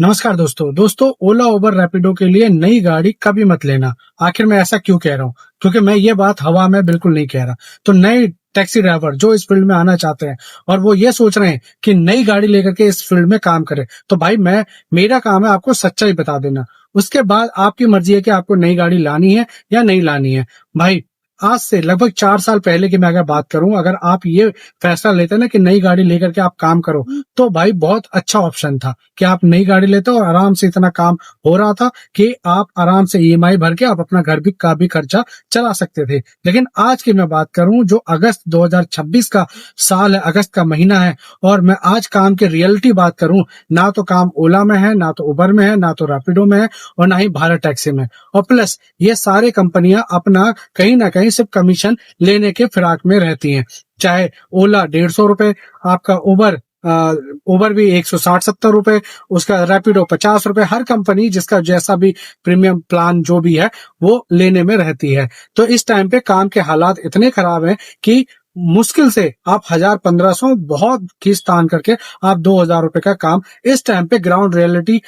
नमस्कार दोस्तों ओला उबर रैपिडो के लिए नई गाड़ी कभी मत लेना। आखिर मैं ऐसा क्यों कह रहा हूँ? क्योंकि मैं ये बात हवा में बिल्कुल नहीं कह रहा। तो नए टैक्सी ड्राइवर जो इस फील्ड में आना चाहते हैं और वो ये सोच रहे हैं कि नई गाड़ी लेकर के इस फील्ड में काम करें, तो भाई मेरा काम है आपको सच्चाई बता देना। उसके बाद आपकी मर्जी है कि आपको नई गाड़ी लानी है या नहीं लानी है। भाई, आज से लगभग 4 साल पहले की मैं अगर बात करूं, अगर आप ये फैसला लेते ना कि नई गाड़ी लेकर के आप काम करो, तो भाई बहुत अच्छा ऑप्शन था कि आप नई गाड़ी लेते और आराम से इतना काम हो रहा था कि आप आराम से ईएमआई भर के आप अपना घर का भी खर्चा चला सकते थे। लेकिन आज की मैं बात करूं, जो अगस्त 2026 का साल है, अगस्त का महीना है, और मैं आज काम की रियलिटी बात करूं, ना तो काम ओला में है, ना तो उबर में है, ना तो रैपिडो में है, और ना ही भारत टैक्सी में। और प्लस ये सारे कंपनियां अपना कहीं ना कहीं सिर्फ कमीशन लेने के फिराक में रहती हैं। चाहे ओला 150 रुपए, आपका उबर भी 160-70 रुपए, उसका रैपिडो 50 रुपए। हर कंपनी जिसका जैसा भी प्रीमियम प्लान जो भी है वो लेने में रहती है। तो इस टाइम पे काम के हालात इतने खराब हैं कि मुश्किल से आप 1000-1500, बहुत खींच तान करके आप 2000 रुपए का काम इस टाइम पे ग्राउंड रियलिटी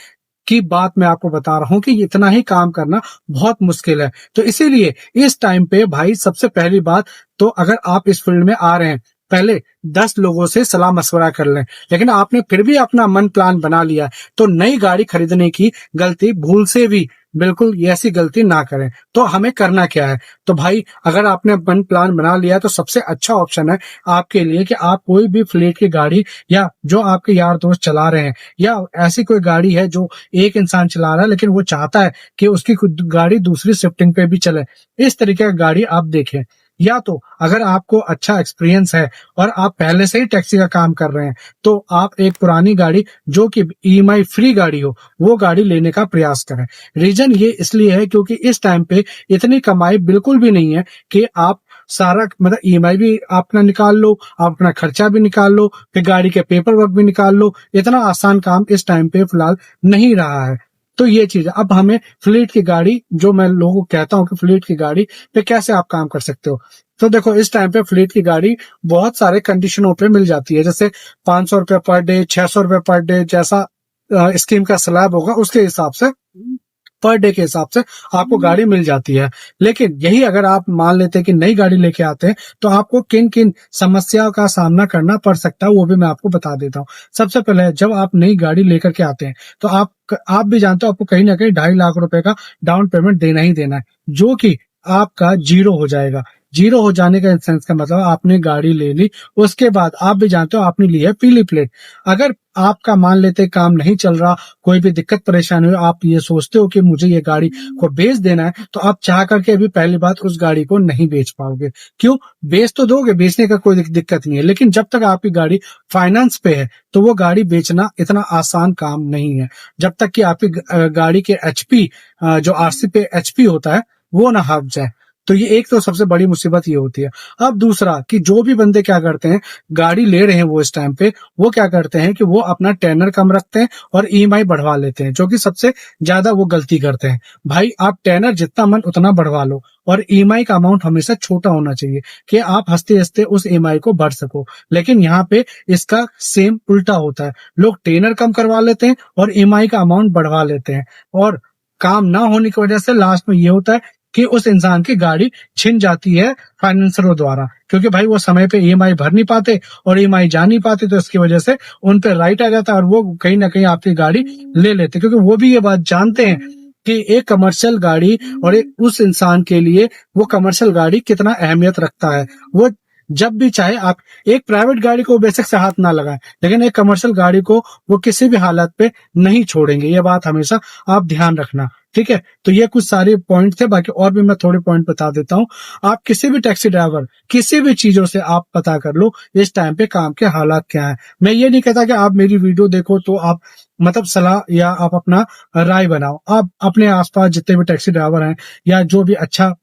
की बात मैं आपको बता रहा हूं कि इतना ही काम करना बहुत मुश्किल है। तो इसीलिए इस टाइम पे भाई, सबसे पहली बात तो अगर आप इस फील्ड में आ रहे हैं, पहले 10 लोगों से सलाह मशवरा कर लें। लेकिन आपने फिर भी अपना मन प्लान बना लिया, तो नई गाड़ी खरीदने की गलती भूल से भी बिल्कुल ये ऐसी गलती ना करें। तो हमें करना क्या है? तो भाई, अगर आपने मन प्लान बना लिया तो सबसे अच्छा ऑप्शन है आपके लिए कि आप कोई भी फ्लीट की गाड़ी, या जो आपके यार दोस्त चला रहे हैं, या ऐसी कोई गाड़ी है जो एक इंसान चला रहा है लेकिन वो चाहता है कि उसकी खुद गाड़ी दूसरी शिफ्टिंग पे भी चले, इस तरीके की गाड़ी आप देखें। या तो अगर आपको अच्छा एक्सपीरियंस है और आप पहले से ही टैक्सी का काम कर रहे हैं, तो आप एक पुरानी गाड़ी जो कि ईएमआई फ्री गाड़ी हो, वो गाड़ी लेने का प्रयास करें। रीजन ये इसलिए है क्योंकि इस टाइम पे इतनी कमाई बिल्कुल भी नहीं है कि आप सारा, मतलब ईएमआई भी अपना निकाल लो, आप अपना खर्चा भी निकाल लो, फिर गाड़ी के पेपर वर्क भी निकाल लो। इतना आसान काम इस टाइम पे फिलहाल नहीं रहा है। तो ये चीज है। अब हमें फ्लीट की गाड़ी, जो मैं लोगों को कहता हूँ कि फ्लीट की गाड़ी पे कैसे आप काम कर सकते हो, तो देखो, इस टाइम पे फ्लीट की गाड़ी बहुत सारे कंडीशनों पे मिल जाती है। जैसे 500 रुपए पर डे, 600 रुपए पर डे, जैसा स्कीम का स्लैब होगा उसके हिसाब से, पर डे के हिसाब से आपको गाड़ी मिल जाती है। लेकिन यही अगर आप मान लेते हैं कि नई गाड़ी लेके आते हैं, तो आपको किन किन समस्याओं का सामना करना पड़ सकता है वो भी मैं आपको बता देता हूँ। सबसे पहले, जब आप नई गाड़ी लेकर के आते हैं, तो आप भी जानते हो आपको कहीं ना कहीं 2.5 लाख रुपए का डाउन पेमेंट देना ही देना है, जो कि आपका जीरो हो जाएगा। जीरो हो जाने का सेंस का मतलब, आपने गाड़ी ले ली, उसके बाद आप भी जानते हो आपने ली है पीली प्लेट। अगर आपका मान लेते काम नहीं चल रहा, कोई भी दिक्कत परेशानी हो, आप ये सोचते हो कि मुझे ये गाड़ी को बेच देना है, तो आप चाह करके अभी पहली बात उस गाड़ी को नहीं बेच पाओगे। क्यों? बेच तो दोगे, बेचने का कोई दिक्कत नहीं है, लेकिन जब तक आपकी गाड़ी फाइनेंस पे है, तो वो गाड़ी बेचना इतना आसान काम नहीं है। जब तक कि आपकी गाड़ी के एचपी, जो आरसी पे एचपी होता है, वो ना हट जाए। तो ये एक तो सबसे बड़ी मुसीबत ये होती है। अब दूसरा, कि जो भी बंदे क्या करते हैं, गाड़ी ले रहे हैं वो इस टाइम पे, वो क्या करते हैं कि वो अपना टेनर कम रखते हैं और ईएमआई बढ़वा लेते हैं, जो कि सबसे ज्यादा वो गलती करते हैं। भाई, आप टेनर जितना मन उतना बढ़वा लो, और ईएमआई का अमाउंट हमेशा छोटा होना चाहिए कि आप हंसते हंसते उस ईएमआई को भर सको। लेकिन यहाँ पे इसका सेम उल्टा होता है। लोग टेनर कम करवा लेते हैं और ईएमआई का अमाउंट बढ़वा लेते हैं, और काम ना होने की वजह से लास्ट में ये होता है कि उस इंसान की गाड़ी छिन जाती है फाइनेंसरों द्वारा, क्योंकि भाई वो समय पे ईएमआई भर नहीं पाते और ईएमआई जा नहीं पाते, तो इसकी वजह से उन पे राइट आ जाता है और वो कहीं ना कहीं आपकी गाड़ी ले लेते, क्योंकि वो भी ये बात जानते हैं कि एक कमर्शियल गाड़ी और एक उस इंसान के लिए वो कमर्शियल गाड़ी कितना अहमियत रखता है। वो जब भी चाहे, आप एक प्राइवेट गाड़ी को बेशक से हाथ ना लगाएं, लेकिन एक कमर्शियल गाड़ी को वो किसी भी हालत पे नहीं छोड़ेंगे। ये बात हमेशा आप ध्यान रखना, ठीक है? तो ये कुछ सारे पॉइंट थे, बाकी और भी मैं थोड़े पॉइंट बता देता हूँ। आप किसी भी टैक्सी ड्राइवर, किसी भी चीजों से आप पता कर लो इस टाइम पे काम के हालात क्या है। मैं ये नहीं कहता कि आप मेरी वीडियो देखो तो आप मतलब सलाह या आप अपना राय बनाओ। आप अपने आसपास जितने भी टैक्सी ड्राइवर हैं या जो भी अच्छा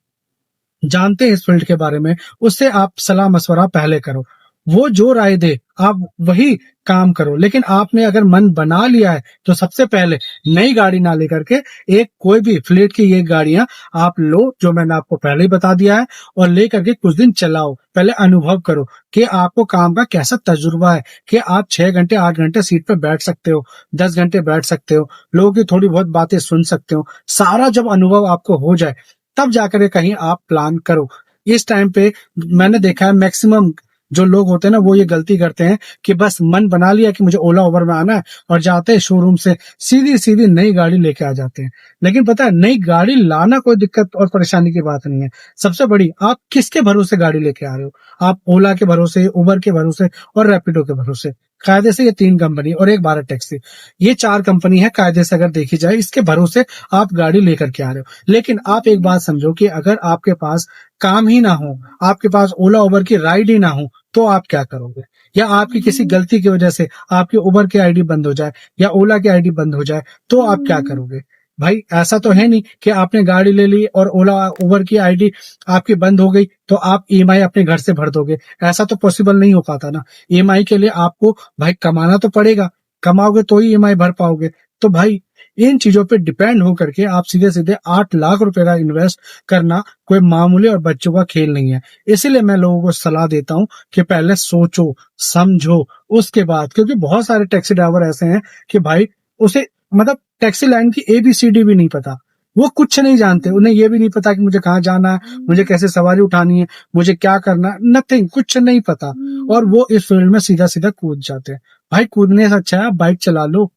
जानते हैं इस फील्ड के बारे में, उससे आप सलाह मशवरा पहले करो। वो जो राय दे आप वही काम करो। लेकिन आपने अगर मन बना लिया है तो सबसे पहले नई गाड़ी ना लेकर के एक कोई भी फ्लीट की ये गाड़ियां आप लो, जो मैंने आपको पहले ही बता दिया है, और लेकर के कुछ दिन चलाओ, पहले अनुभव करो कि आपको काम का कैसा तजुर्बा है, कि आप 6 घंटे 8 घंटे सीट पर बैठ सकते हो, 10 घंटे बैठ सकते हो, लोगों की थोड़ी बहुत बातें सुन सकते हो। सारा जब अनुभव आपको हो जाए तब जाकर के कहीं आप प्लान करो। इस टाइम पे मैंने देखा है मैक्सिमम जो लोग होते हैं ना, वो ये गलती करते हैं कि बस मन बना लिया कि मुझे ओला उबर में आना है, और जाते हैं शोरूम से सीधी सीधी नई गाड़ी लेके आ जाते हैं। लेकिन पता है, नई गाड़ी लाना कोई दिक्कत और परेशानी की बात नहीं है। सबसे बड़ी, आप किसके भरोसे गाड़ी लेके आ रहे हो? आप ओला के भरोसे, उबर के भरोसे और रैपिडो के भरोसे। कायदे से ये 3 कंपनी और एक भारत टैक्सी, ये 4 कंपनी है कायदे से अगर देखी जाए, इसके भरोसे आप गाड़ी लेकर के आ रहे हो। लेकिन आप एक बात समझो कि अगर आपके पास काम ही ना हो, आपके पास ओला उबर की राइड ही ना हो, तो आप क्या करोगे? या आपकी किसी गलती की वजह से आपकी उबर की आईडी बंद हो जाए या ओला की आईडी बंद हो जाए, तो आप क्या करोगे? भाई ऐसा तो है नहीं कि आपने गाड़ी ले ली और ओला उबर की आईडी आपकी बंद हो गई तो आप ईएमआई अपने घर से भर दोगे। ऐसा तो पॉसिबल नहीं हो पाता ना। ईएमआई के लिए आपको भाई कमाना तो पड़ेगा, कमाओगे तो ही ईएमआई भर पाओगे। तो भाई इन चीजों पे डिपेंड होकर के आप सीधे सीधे 8 लाख रुपए का इन्वेस्ट करना कोई मामूली और बच्चों का खेल नहीं है। इसीलिए मैं लोगों को सलाह देता हूं कि पहले सोचो, समझो, उसके बाद, क्योंकि बहुत सारे टैक्सी ड्राइवर ऐसे हैं कि भाई उसे मतलब टैक्सी लाइन की ABCD भी नहीं पता। वो कुछ नहीं जानते, उन्हें ये भी नहीं पता कि मुझे कहाँ जाना है, मुझे कैसे सवारी उठानी है, मुझे क्या करना है, नथिंग, कुछ नहीं पता। और वो इस फील्ड में सीधा सीधा कूद जाते हैं। भाई कूदने से अच्छा है आप बाइक चला लो,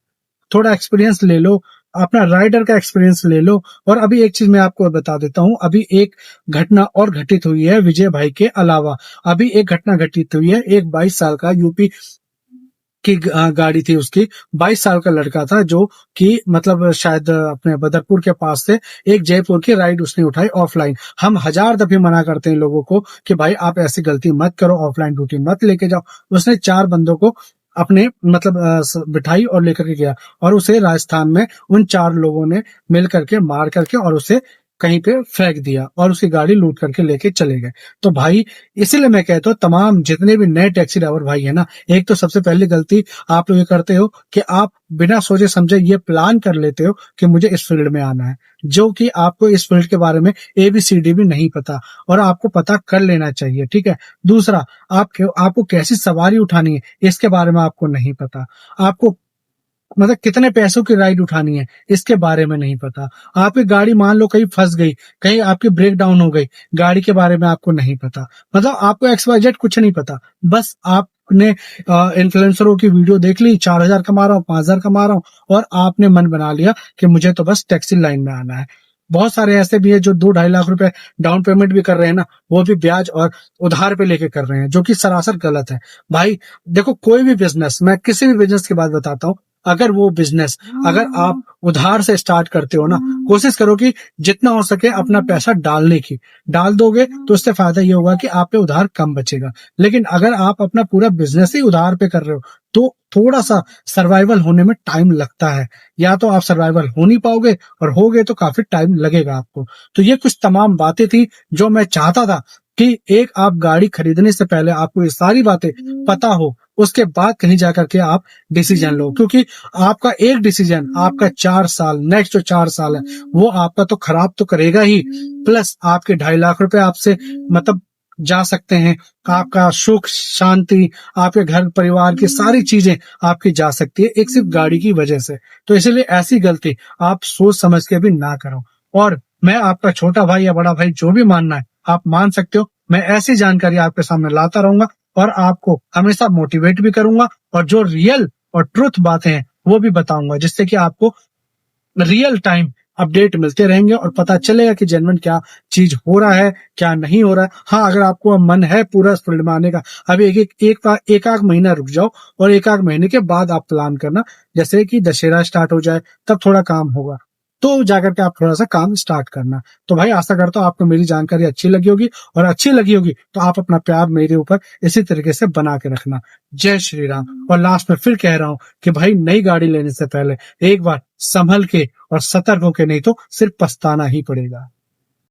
थोड़ा एक्सपीरियंस ले लो, अपना राइडर का एक्सपीरियंस ले लो। और अभी एक चीज मैं आपको बता देता हूँ, अभी एक घटना और घटित हुई है विजय भाई के अलावा। अभी एक घटना घटित हुई है, एक 22 साल का यूपी की गाड़ी थी उसकी, 22 साल का लड़का था जो कि मतलब शायद अपने बदरपुर के पास से एक जयपुर की राइड उसने उठाई ऑफलाइन। हम हजार दफे मना करते हैं लोगों को कि भाई आप ऐसी गलती मत करो, ऑफलाइन ड्यूटी मत लेके जाओ। उसने 4 बंदों को अपने मतलब बिठाई और लेकर के गया, और उसे राजस्थान में उन 4 लोगों ने मिल करके मार करके और उसे कहीं पे फेंक दिया और उसकी गाड़ी लूट करके लेके चले गए। तो भाई इसीलिए मैं कहता हूँ तमाम जितने भी नए टैक्सी ड्राइवर भाई है ना, एक तो सबसे पहली गलती आप लोग ये करते हो कि आप बिना सोचे समझे ये प्लान कर लेते हो कि मुझे इस फील्ड में आना है, जो कि आपको इस फील्ड के बारे में ABCD भी नहीं पता, और आपको पता कर लेना चाहिए। ठीक है। दूसरा, आपको कैसी सवारी उठानी है इसके बारे में आपको नहीं पता। आपको मतलब कितने पैसों की राइड उठानी है इसके बारे में नहीं पता। आपकी गाड़ी मान लो कहीं फंस गई, कहीं आपकी ब्रेक डाउन हो गई, गाड़ी के बारे में आपको नहीं पता, मतलब आपको XYZ कुछ नहीं पता। बस आपने इन्फ्लुएंसरों की वीडियो देख ली, 4,000 कमा रहा हूँ, 5,000 कमा रहा हूँ, और आपने मन बना लिया कि मुझे तो बस टैक्सी लाइन में आना है। बहुत सारे ऐसे भी है जो 2-2.5 लाख रुपए डाउन पेमेंट भी कर रहे हैं ना, वो भी ब्याज और उधार पे लेके कर रहे हैं, जो कि सरासर गलत है। भाई देखो, कोई भी बिजनेस, मैं किसी भी बिजनेस की बात बताता हूँ, अगर वो बिजनेस अगर आप उधार से स्टार्ट करते हो ना, कोशिश करो कि जितना हो सके अपना पैसा डालने की, डाल दोगे तो उससे फायदा ये होगा कि आप पे उधार कम बचेगा। लेकिन अगर आप अपना पूरा बिजनेस ही उधार पे कर रहे हो तो थोड़ा सा सर्वाइवल होने में टाइम लगता है, या तो आप सर्वाइवल हो नहीं पाओगे, और होगे तो काफी टाइम लगेगा आपको। तो ये कुछ तमाम बातें थी जो मैं चाहता था कि एक आप गाड़ी खरीदने से पहले आपको ये सारी बातें पता हो, उसके बाद कहीं जाकर के आप डिसीजन लो, क्योंकि आपका एक डिसीजन आपका 4 साल, नेक्स्ट जो 4 साल है वो आपका तो खराब तो करेगा ही, प्लस आपके 2.5 लाख रुपए आपसे मतलब जा सकते हैं, आपका सुख शांति, आपके घर परिवार की सारी चीजें आपकी जा सकती है एक सिर्फ गाड़ी की वजह से। तो इसलिए ऐसी गलती आप सोच समझ के भी ना करो। और मैं आपका छोटा भाई या बड़ा भाई, जो भी मानना है आप मान सकते हो। मैं ऐसी जानकारी आपके सामने लाता रहूंगा और आपको हमेशा मोटिवेट भी करूंगा, और जो रियल और ट्रुथ बातें हैं वो भी बताऊंगा, जिससे कि आपको रियल टाइम अपडेट मिलते रहेंगे और पता चलेगा कि जेन्युइन क्या चीज हो रहा है, क्या नहीं हो रहा है। हाँ, अगर आपको मन है पूरा इस फील्ड में आने का, अभी एक आध महीना रुक जाओ, और एक आध महीने के बाद आप प्लान करना, जैसे कि दशहरा स्टार्ट हो जाए तब थोड़ा काम होगा, तो जाकर के आप थोड़ा सा काम स्टार्ट करना। तो भाई आशा करता हूँ आपको मेरी जानकारी अच्छी लगी होगी, और अच्छी लगी होगी तो आप अपना प्यार मेरे ऊपर इसी तरीके से बना के रखना। जय श्री राम। और लास्ट में फिर कह रहा हूँ कि भाई नई गाड़ी लेने से पहले एक बार संभल के और सतर्क होके, नहीं तो सिर्फ पछताना ही पड़ेगा।